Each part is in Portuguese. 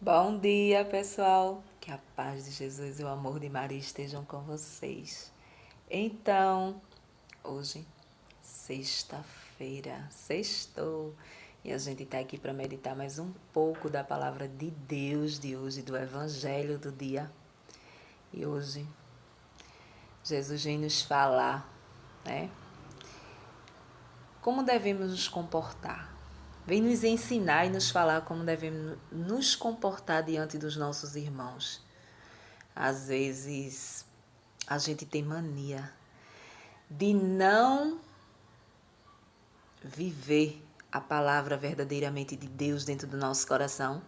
Bom dia, pessoal. Que a paz de Jesus e o amor de Maria estejam com vocês. Então, hoje, sexta-feira, sextou, e a gente está aqui para meditar mais um pouco da palavra de Deus de hoje, do Evangelho do dia. E hoje, Jesus vem nos falar, né? Como devemos nos comportar. Vem nos ensinar e nos falar como devemos nos comportar diante dos nossos irmãos. Às vezes, a gente tem mania de não viver a palavra verdadeiramente de Deus dentro do nosso coração.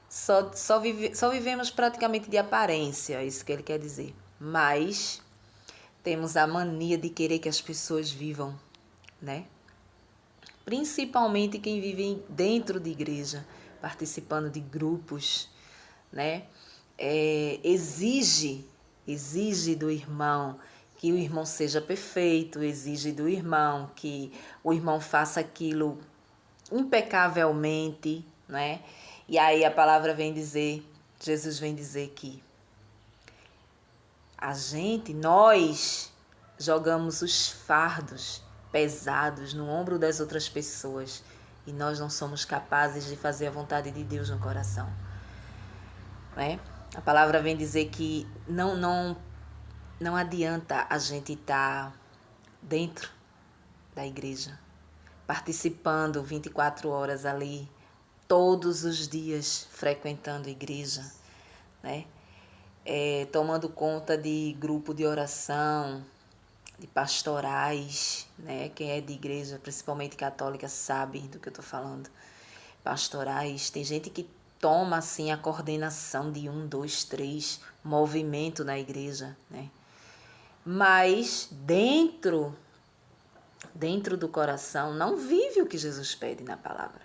Só vivemos praticamente de aparência, é isso que ele quer dizer. Mas temos a mania de querer que as pessoas vivam, né? Principalmente quem vive dentro de igreja, participando de grupos, né? Exige do irmão que o irmão seja perfeito, exige do irmão que o irmão faça aquilo impecavelmente, né? E aí a palavra vem dizer, Jesus vem dizer que nós jogamos os fardos pesados no ombro das outras pessoas e nós não somos capazes de fazer a vontade de Deus no coração, né? A palavra vem dizer que não adianta a gente estar dentro da igreja, participando 24 horas ali, todos os dias frequentando a igreja, né? Tomando conta de grupo de oração, de pastorais, né? Quem é de igreja, principalmente católica, sabe do que eu estou falando. Pastorais, tem gente que toma assim a coordenação de 1, 2, 3 movimento na igreja, né? Mas dentro do coração não vive o que Jesus pede na palavra.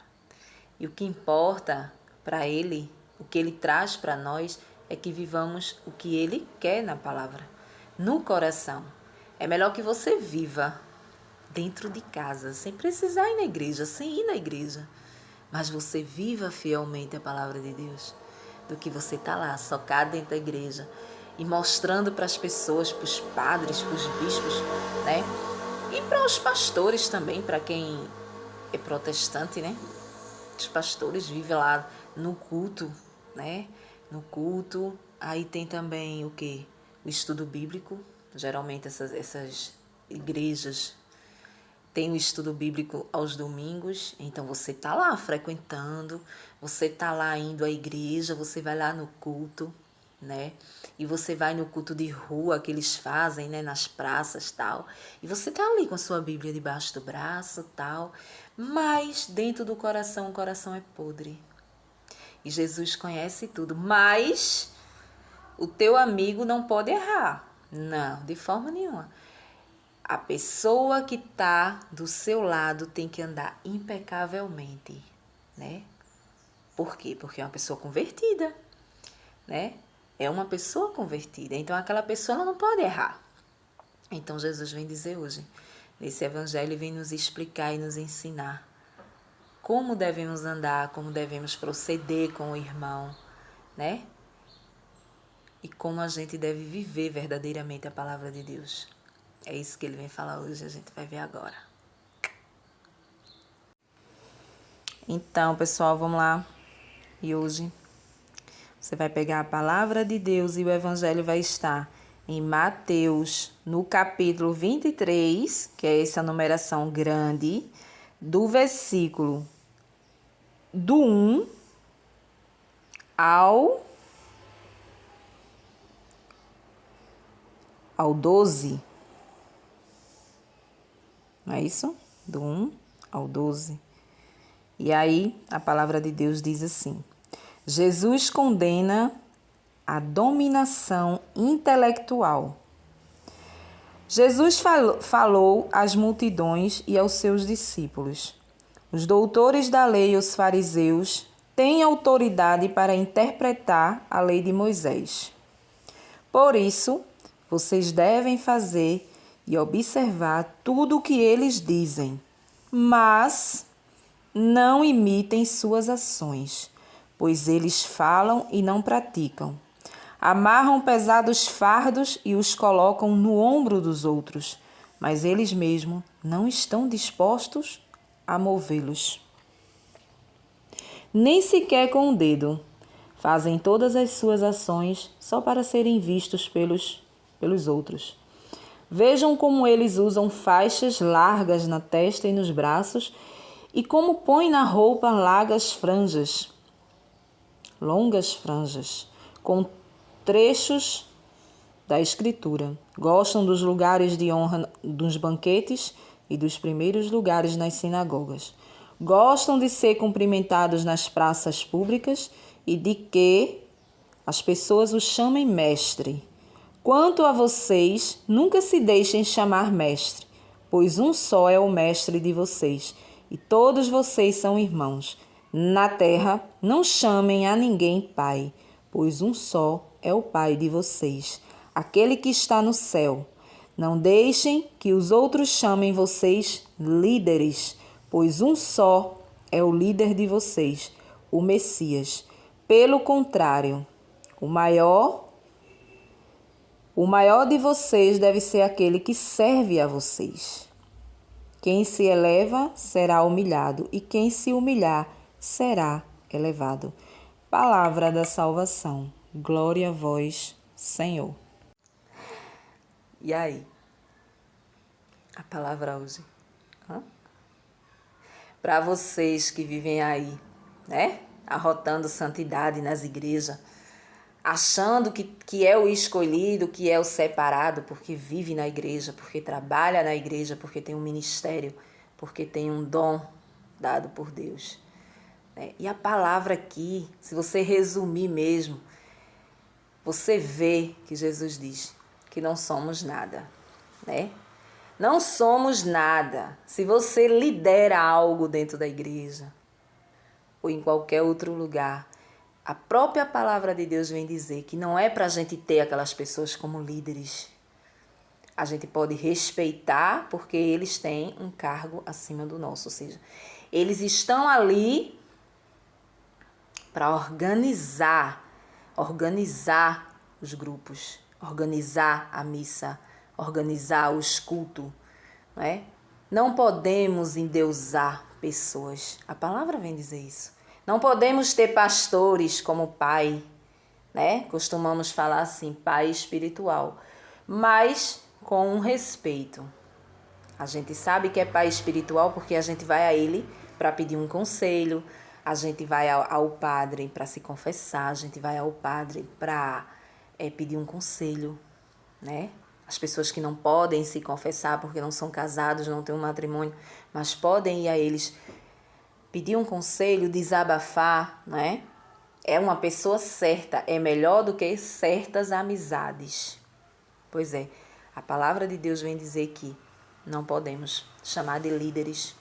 E o que importa para ele, o que ele traz para nós é que vivamos o que ele quer na palavra, no coração. É melhor que você viva dentro de casa, sem precisar ir na igreja, sem ir na igreja, mas você viva fielmente a palavra de Deus, do que você tá lá, socado dentro da igreja e mostrando para as pessoas, para os padres, para os bispos, né? E para os pastores também, para quem é protestante, né? Os pastores vivem lá no culto, né? No culto, aí tem também o quê? O estudo bíblico. Geralmente essas igrejas tem o estudo bíblico aos domingos, então você tá lá frequentando, você tá lá indo à igreja, você vai lá no culto, né? E você vai no culto de rua que eles fazem, né, nas praças, tal. E você tá ali com a sua Bíblia debaixo do braço, tal. Mas dentro do coração, o coração é podre. E Jesus conhece tudo, mas o teu amigo não pode errar. Não, de forma nenhuma. A pessoa que está do seu lado tem que andar impecavelmente, né? Por quê? Porque é uma pessoa convertida, né? É uma pessoa convertida, então aquela pessoa ela não pode errar. Então Jesus vem dizer hoje, nesse evangelho, vem nos explicar e nos ensinar como devemos andar, como devemos proceder com o irmão, né? E como a gente deve viver verdadeiramente a palavra de Deus. É isso que ele vem falar hoje, a gente vai ver agora. Então, pessoal, vamos lá. E hoje você vai pegar a palavra de Deus e o evangelho vai estar em Mateus, no capítulo 23, que é essa numeração grande, do versículo do 1 ao 12. Não é isso? Do 1 ao 12. E aí, a palavra de Deus diz assim: Jesus condena a dominação intelectual. Jesus falou às multidões e aos seus discípulos: os doutores da lei e os fariseus têm autoridade para interpretar a lei de Moisés. Por isso, vocês devem fazer e observar tudo o que eles dizem, mas não imitem suas ações, pois eles falam e não praticam. Amarram pesados fardos e os colocam no ombro dos outros, mas eles mesmos não estão dispostos a movê-los. Nem sequer com o dedo. Fazem todas as suas ações só para serem vistos pelos outros. Vejam como eles usam faixas largas na testa e nos braços e como põem na roupa longas franjas, com trechos da Escritura. Gostam dos lugares de honra dos banquetes e dos primeiros lugares nas sinagogas. Gostam de ser cumprimentados nas praças públicas e de que as pessoas os chamem mestre. Quanto a vocês, nunca se deixem chamar mestre, pois um só é o mestre de vocês, e todos vocês são irmãos. Na terra, não chamem a ninguém pai, pois um só é o Pai de vocês, aquele que está no céu. Não deixem que os outros chamem vocês líderes, pois um só é o líder de vocês, o Messias. Pelo contrário, o maior de vocês deve ser aquele que serve a vocês. Quem se eleva será humilhado, e quem se humilhar será elevado. Palavra da salvação. Glória a vós, Senhor. E aí? A palavra hoje. Para vocês que vivem aí, né? Arrotando santidade nas igrejas, achando que é o escolhido, que é o separado, porque vive na igreja, porque trabalha na igreja, porque tem um ministério, porque tem um dom dado por Deus. E a palavra aqui, se você resumir mesmo, você vê que Jesus diz que não somos nada, né? Não somos nada. Se você lidera algo dentro da igreja ou em qualquer outro lugar, a própria palavra de Deus vem dizer que não é para a gente ter aquelas pessoas como líderes. A gente pode respeitar porque eles têm um cargo acima do nosso, ou seja, eles estão ali para organizar os grupos, organizar a missa, organizar os cultos, não é? Não podemos endeusar pessoas. A palavra vem dizer isso. Não podemos ter pastores como pai, né? Costumamos falar assim, pai espiritual, mas com um respeito. A gente sabe que é pai espiritual porque a gente vai a ele para pedir um conselho, a gente vai ao padre para se confessar, a gente vai ao padre para pedir um conselho, né? As pessoas que não podem se confessar porque não são casados, não têm um matrimônio, mas podem ir a eles pedir um conselho, desabafar, né? É uma pessoa certa, é melhor do que certas amizades. Pois é, a palavra de Deus vem dizer que não podemos chamar de líderes.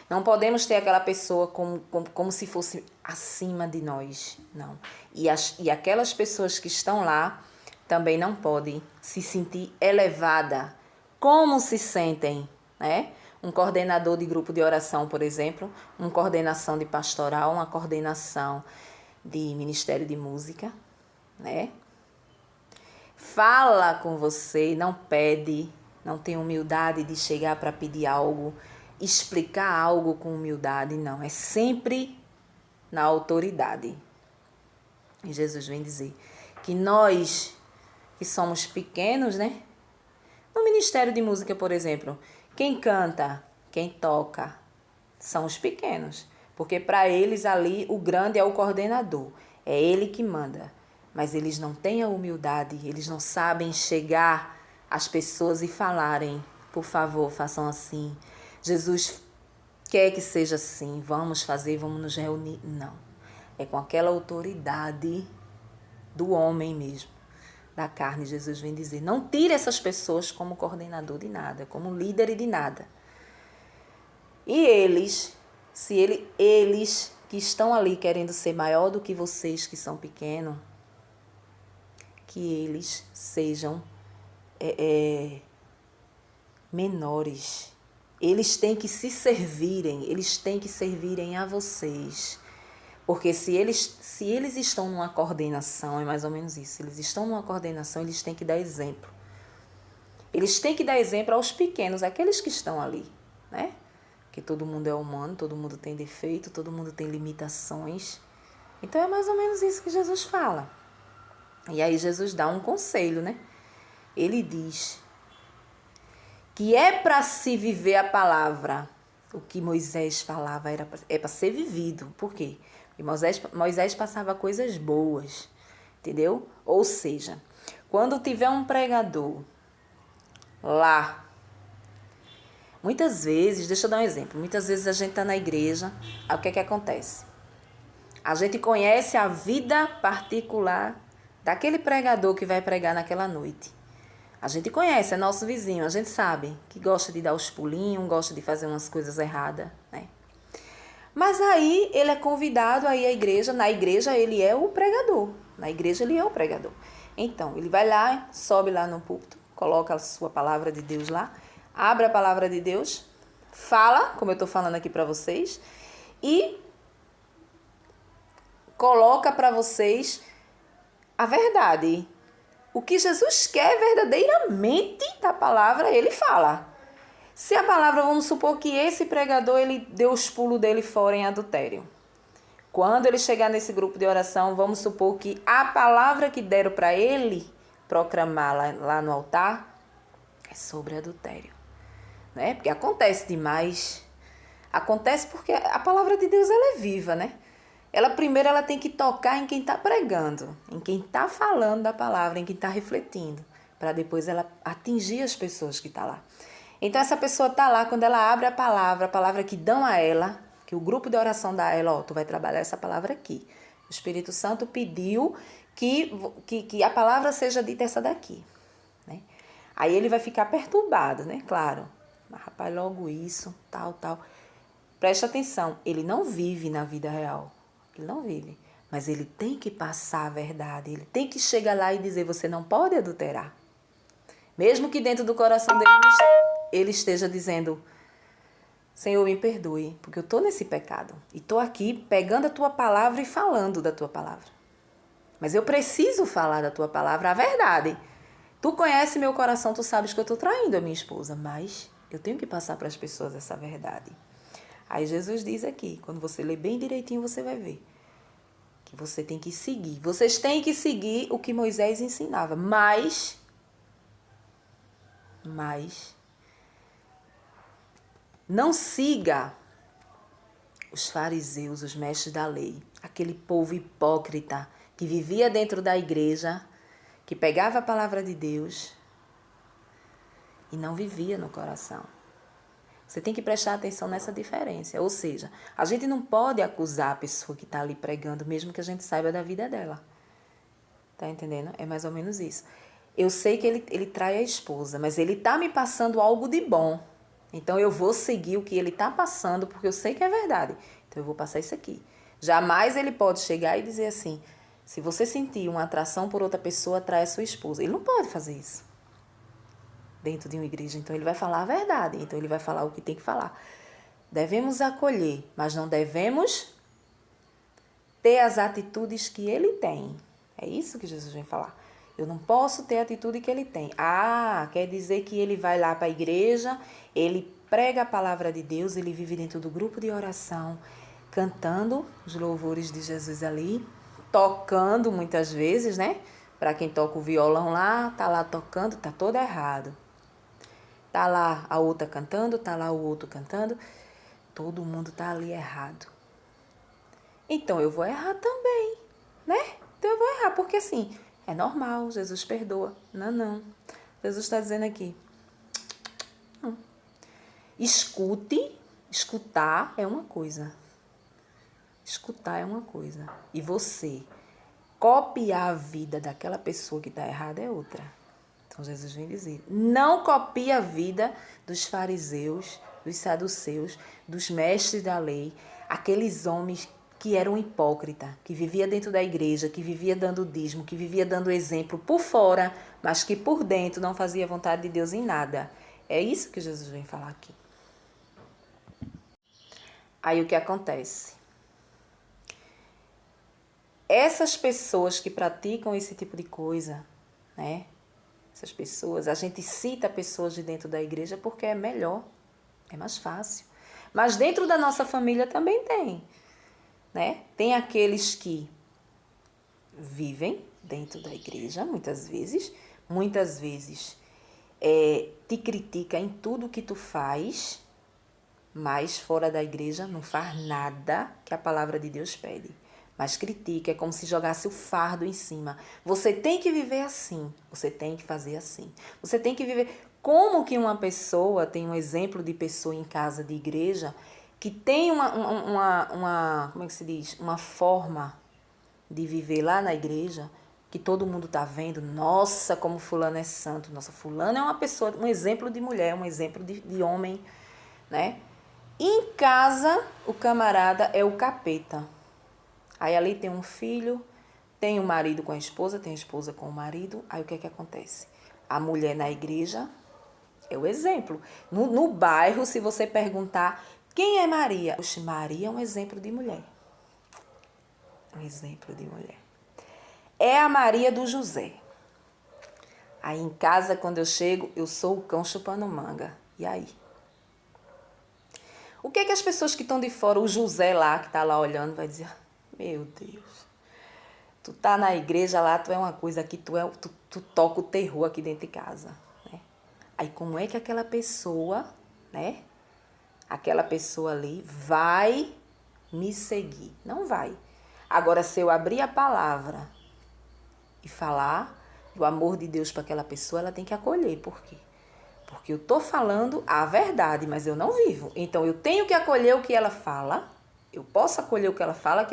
Não podemos ter aquela pessoa como se fosse acima de nós, não. E aquelas pessoas que estão lá também não podem se sentir elevada. Como se sentem, né? Um coordenador de grupo de oração, por exemplo, uma coordenação de pastoral, uma coordenação de ministério de música, né? Fala com você, não pede, não tem humildade de chegar para pedir algo, explicar algo com humildade, não. É sempre na autoridade. E Jesus vem dizer que nós, que somos pequenos, né? No ministério de música, por exemplo, quem canta, quem toca, são os pequenos. Porque para eles ali, o grande é o coordenador. É ele que manda. Mas eles não têm a humildade, eles não sabem chegar às pessoas e falarem, por favor, façam assim. Jesus quer que seja assim, vamos fazer, vamos nos reunir. Não. É com aquela autoridade do homem mesmo, da carne. Jesus vem dizer, não tire essas pessoas como coordenador de nada, como líder de nada. E eles que estão ali querendo ser maior do que vocês que são pequenos, que eles sejam menores. Eles têm que se servirem, eles têm que servirem a vocês. Porque se eles estão numa coordenação, é mais ou menos isso. Se eles estão numa coordenação, eles têm que dar exemplo. Eles têm que dar exemplo aos pequenos, aqueles que estão ali, né? Que todo mundo é humano, todo mundo tem defeito, todo mundo tem limitações. Então é mais ou menos isso que Jesus fala. E aí Jesus dá um conselho, né? Ele diz que é para se viver a palavra. O que Moisés falava é para ser vivido. Por quê? Porque Moisés passava coisas boas, entendeu? Ou seja, quando tiver um pregador lá, muitas vezes, deixa eu dar um exemplo, muitas vezes a gente está na igreja, aí o que é que acontece? A gente conhece a vida particular daquele pregador que vai pregar naquela noite. A gente conhece, é nosso vizinho, a gente sabe que gosta de dar os pulinhos, gosta de fazer umas coisas erradas, né? Mas aí ele é convidado a ir à igreja, na igreja ele é o pregador, na igreja ele é o pregador. Então, ele vai lá, sobe lá no púlpito, coloca a sua palavra de Deus lá, abre a palavra de Deus, fala, como eu estou falando aqui para vocês, e coloca para vocês a verdade. O que Jesus quer verdadeiramente da palavra, ele fala. Se a palavra, vamos supor que esse pregador, ele deu os pulos dele fora em adultério. Quando ele chegar nesse grupo de oração, vamos supor que a palavra que deram para ele proclamar lá no altar é sobre adultério. Né? Porque acontece demais. Acontece porque a palavra de Deus ela é viva, né? Primeiro ela tem que tocar em quem está pregando, em quem está falando da palavra, em quem está refletindo, para depois ela atingir as pessoas que estão lá. Então essa pessoa está lá, quando ela abre a palavra que dão a ela, que o grupo de oração dá a ela, ó, tu vai trabalhar essa palavra aqui. O Espírito Santo pediu que a palavra seja dita essa daqui, né? Aí ele vai ficar perturbado, né? Claro. Mas rapaz, logo isso, tal. Preste atenção, ele não vive na vida real. Ele não vive. Mas ele tem que passar a verdade. Ele tem que chegar lá e dizer, você não pode adulterar. Mesmo que dentro do coração dele ele esteja dizendo, Senhor, me perdoe, porque eu estou nesse pecado. E estou aqui pegando a tua palavra e falando da tua palavra. Mas eu preciso falar da tua palavra a verdade. Tu conhece meu coração, tu sabes que eu estou traindo a minha esposa, mas eu tenho que passar para as pessoas essa verdade. Aí Jesus diz aqui, quando você lê bem direitinho, você vai ver que você tem que seguir. Vocês têm que seguir o que Moisés ensinava, mas não siga os fariseus, os mestres da lei, aquele povo hipócrita que vivia dentro da igreja, que pegava a palavra de Deus e não vivia no coração. Você tem que prestar atenção nessa diferença. Ou seja, a gente não pode acusar a pessoa que está ali pregando, mesmo que a gente saiba da vida dela. Tá entendendo? É mais ou menos isso. Eu sei que ele trai a esposa, mas ele está me passando algo de bom. Então eu vou seguir o que ele está passando, porque eu sei que é verdade. Então eu vou passar isso aqui. Jamais ele pode chegar e dizer assim, se você sentir uma atração por outra pessoa, atrai a sua esposa. Ele não pode fazer isso dentro de uma igreja. Então ele vai falar a verdade, então ele vai falar o que tem que falar. Devemos acolher, mas não devemos ter as atitudes que ele tem. É isso que Jesus vem falar. Eu não posso ter a atitude que ele tem. Quer dizer que ele vai lá para a igreja, ele prega a palavra de Deus, ele vive dentro do grupo de oração, cantando os louvores de Jesus ali, tocando muitas vezes, né? Para quem toca o violão lá, tá lá tocando, tá todo errado. Tá lá a outra cantando, tá lá o outro cantando. Todo mundo tá ali errado. Então eu vou errar também, né? Então eu vou errar, porque assim, é normal, Jesus perdoa. Não. Jesus está dizendo aqui. Não. Escutar é uma coisa. Escutar é uma coisa. E você copiar a vida daquela pessoa que está errada é outra. Então Jesus vem dizer, não copie a vida dos fariseus, dos saduceus, dos mestres da lei, aqueles homens que eram hipócritas, que vivia dentro da igreja, que vivia dando dízimo, que vivia dando exemplo por fora, mas que por dentro não fazia vontade de Deus em nada. É isso que Jesus vem falar aqui. Aí o que acontece? essas pessoas que praticam esse tipo de coisa, né? Essas pessoas, a gente cita pessoas de dentro da igreja porque é melhor, é mais fácil. Mas dentro da nossa família também tem, né? Tem aqueles que vivem dentro da igreja, muitas vezes te critica em tudo que tu faz, mas fora da igreja não faz nada que a palavra de Deus pede. Mas critica, é como se jogasse o fardo em cima. Você tem que viver assim, você tem que fazer assim. Você tem que viver... Como que uma pessoa, tem um exemplo de pessoa em casa de igreja, que tem como é que se diz? Uma forma de viver lá na igreja, que todo mundo está vendo, nossa, como fulano é santo, nossa, fulano é uma pessoa, um exemplo de mulher, um exemplo de homem, né? Em casa, o camarada é o capeta. Aí ali tem um filho, tem o marido com a esposa, tem a esposa com o marido. Aí o que é que acontece? A mulher na igreja é o exemplo. No bairro, se você perguntar quem é Maria, oxe, Maria é um exemplo de mulher. Um exemplo de mulher. É a Maria do José. Aí em casa, quando eu chego, eu sou o cão chupando manga. E aí? O que é que as pessoas que estão de fora, o José lá, que está lá olhando, vai dizer... Meu Deus, tu tá na igreja lá, tu é uma coisa aqui, tu toca o terror aqui dentro de casa, né? Aí como é que aquela pessoa, né? Aquela pessoa ali vai me seguir? Não vai. Agora, se eu abrir a palavra e falar do amor de Deus para aquela pessoa, ela tem que acolher. Por quê? Porque eu tô falando a verdade, mas eu não vivo. Então, eu tenho que acolher o que ela fala. Eu posso acolher o que ela fala,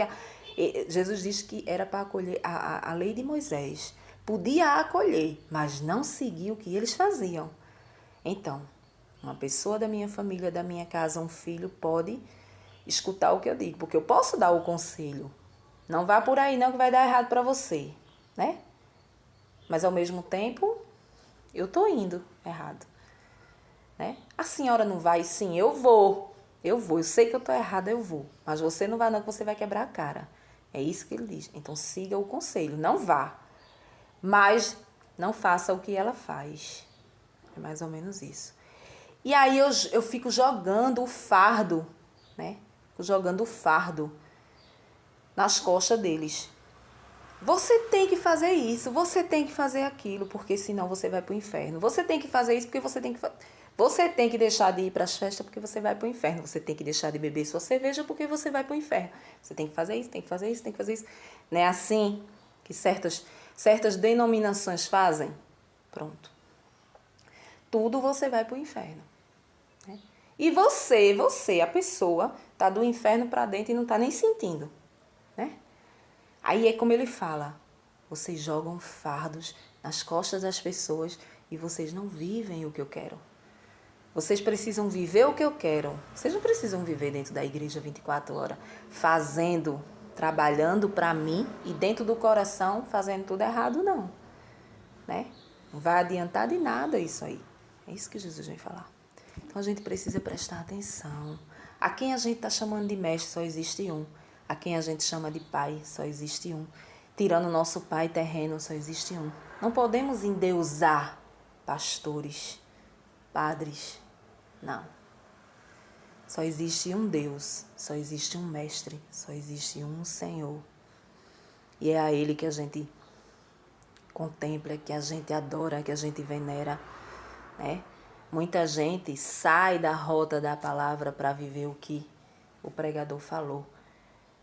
Jesus disse que era para acolher a lei de Moisés. Podia acolher, mas não seguir o que eles faziam. Então, uma pessoa da minha família, da minha casa, um filho, pode escutar o que eu digo, porque eu posso dar o conselho. Não vá por aí não que vai dar errado para você, né? Mas ao mesmo tempo, eu tô indo errado, né? A senhora não vai? Sim, eu vou. Eu sei que eu tô errada, eu vou. Mas você não vai não, que você vai quebrar a cara. É isso que ele diz. Então siga o conselho, não vá. Mas não faça o que ela faz. É mais ou menos isso. E aí eu fico jogando o fardo, né? Fico jogando o fardo nas costas deles. Você tem que fazer isso, você tem que fazer aquilo, porque senão você vai para o inferno. Você tem que fazer isso porque você tem que deixar de ir para as festas porque você vai para o inferno. Você tem que deixar de beber sua cerveja porque você vai para o inferno. Você tem que fazer isso, tem que fazer isso, tem que fazer isso. Não é assim que certas denominações fazem? Pronto. Tudo você vai para o inferno. Né? E você, a pessoa, está do inferno para dentro e não está nem sentindo. Né? Aí é como ele fala, vocês jogam fardos nas costas das pessoas e vocês não vivem o que eu quero. Vocês precisam viver o que eu quero. Vocês não precisam viver dentro da igreja 24 horas, fazendo, trabalhando para mim e dentro do coração fazendo tudo errado, não. Né? Não vai adiantar de nada isso aí. É isso que Jesus vem falar. Então a gente precisa prestar atenção. A quem a gente está chamando de mestre só existe um. A quem a gente chama de pai só existe um. Tirando o nosso pai terreno só existe um. Não podemos endeusar pastores, padres. Não. Só existe um Deus, só existe um mestre, só existe um Senhor. E é a Ele que a gente contempla, que a gente adora, que a gente venera, né? Muita gente sai da rota da palavra para viver o que o pregador falou.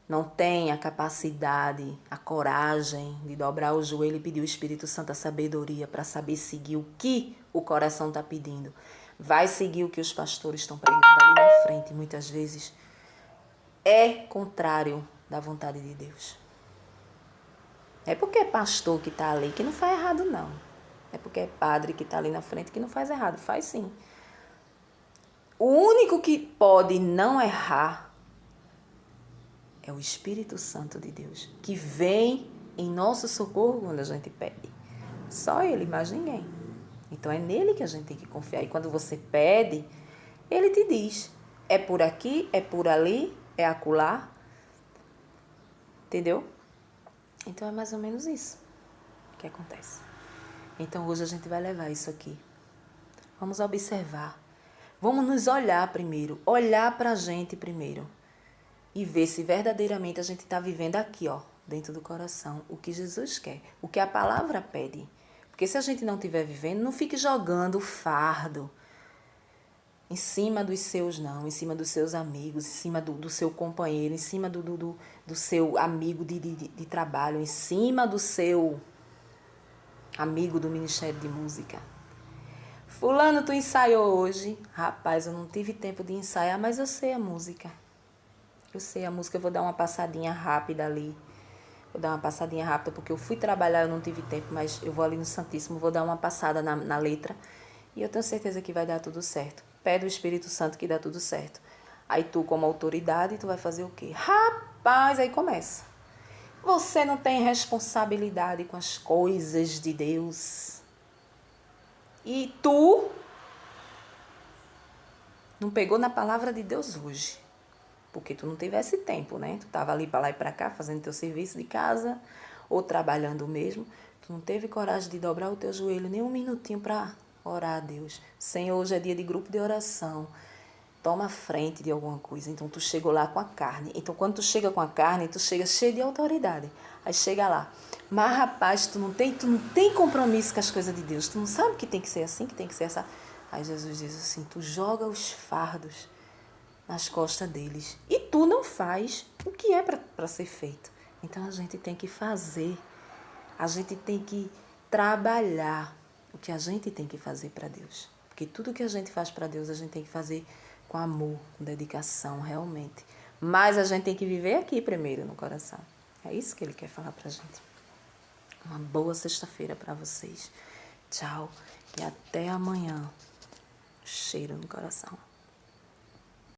Não tem a capacidade, a coragem de dobrar o joelho e pedir o Espírito Santo a sabedoria para saber seguir o que o coração está pedindo. Vai seguir o que os pastores estão pregando ali na frente, muitas vezes é contrário da vontade de Deus. É porque é pastor que está ali que não faz errado, não. É porque é padre que está ali na frente que não faz errado. Faz sim. O único que pode não errar é o Espírito Santo de Deus, que vem em nosso socorro quando a gente pede. Só Ele, mais ninguém. Então é nele que a gente tem que confiar. E quando você pede, Ele te diz, é por aqui, é por ali, é acolá. Entendeu? Então é mais ou menos isso que acontece. Então hoje a gente vai levar isso aqui. Vamos observar. Vamos nos olhar primeiro. Olhar pra gente primeiro. E ver se verdadeiramente a gente está vivendo aqui, ó, dentro do coração, o que Jesus quer, o que a palavra pede. Porque se a gente não estiver vivendo, não fique jogando fardo em cima dos seus, não, em cima dos seus amigos, em cima do seu companheiro, em cima do seu amigo de trabalho, em cima do seu amigo do Ministério de Música. Fulano, tu ensaiou hoje? Rapaz, eu não tive tempo de ensaiar, mas eu sei a música. Eu sei a música, eu vou dar uma passadinha rápida ali. Vou dar uma passadinha rápida, porque eu fui trabalhar, eu não tive tempo, mas eu vou ali no Santíssimo, vou dar uma passada na letra. E eu tenho certeza que vai dar tudo certo. Pede o Espírito Santo que dá tudo certo. Aí tu, como autoridade, tu vai fazer o quê? Rapaz, aí começa. Você não tem responsabilidade com as coisas de Deus. E tu não pegou na palavra de Deus hoje. Porque tu não tivesse tempo, né? Tu tava ali para lá e para cá, fazendo teu serviço de casa, ou trabalhando mesmo. Tu não teve coragem de dobrar o teu joelho nem um minutinho para orar a Deus. Senhor, hoje é dia de grupo de oração. Toma frente de alguma coisa. Então tu chegou lá com a carne. Então quando tu chega com a carne, tu chega cheio de autoridade. Aí chega lá. Mas rapaz, tu não tem compromisso com as coisas de Deus. Tu não sabe que tem que ser assim, que tem que ser essa. Aí Jesus diz assim, tu joga os fardos nas costas deles. E tu não faz o que é para ser feito. Então a gente tem que fazer, a gente tem que trabalhar o que a gente tem que fazer para Deus. Porque tudo que a gente faz para Deus, a gente tem que fazer com amor, com dedicação, realmente. Mas a gente tem que viver aqui primeiro no coração. É isso que ele quer falar para a gente. Uma boa sexta-feira para vocês. Tchau e até amanhã. Cheiro no coração.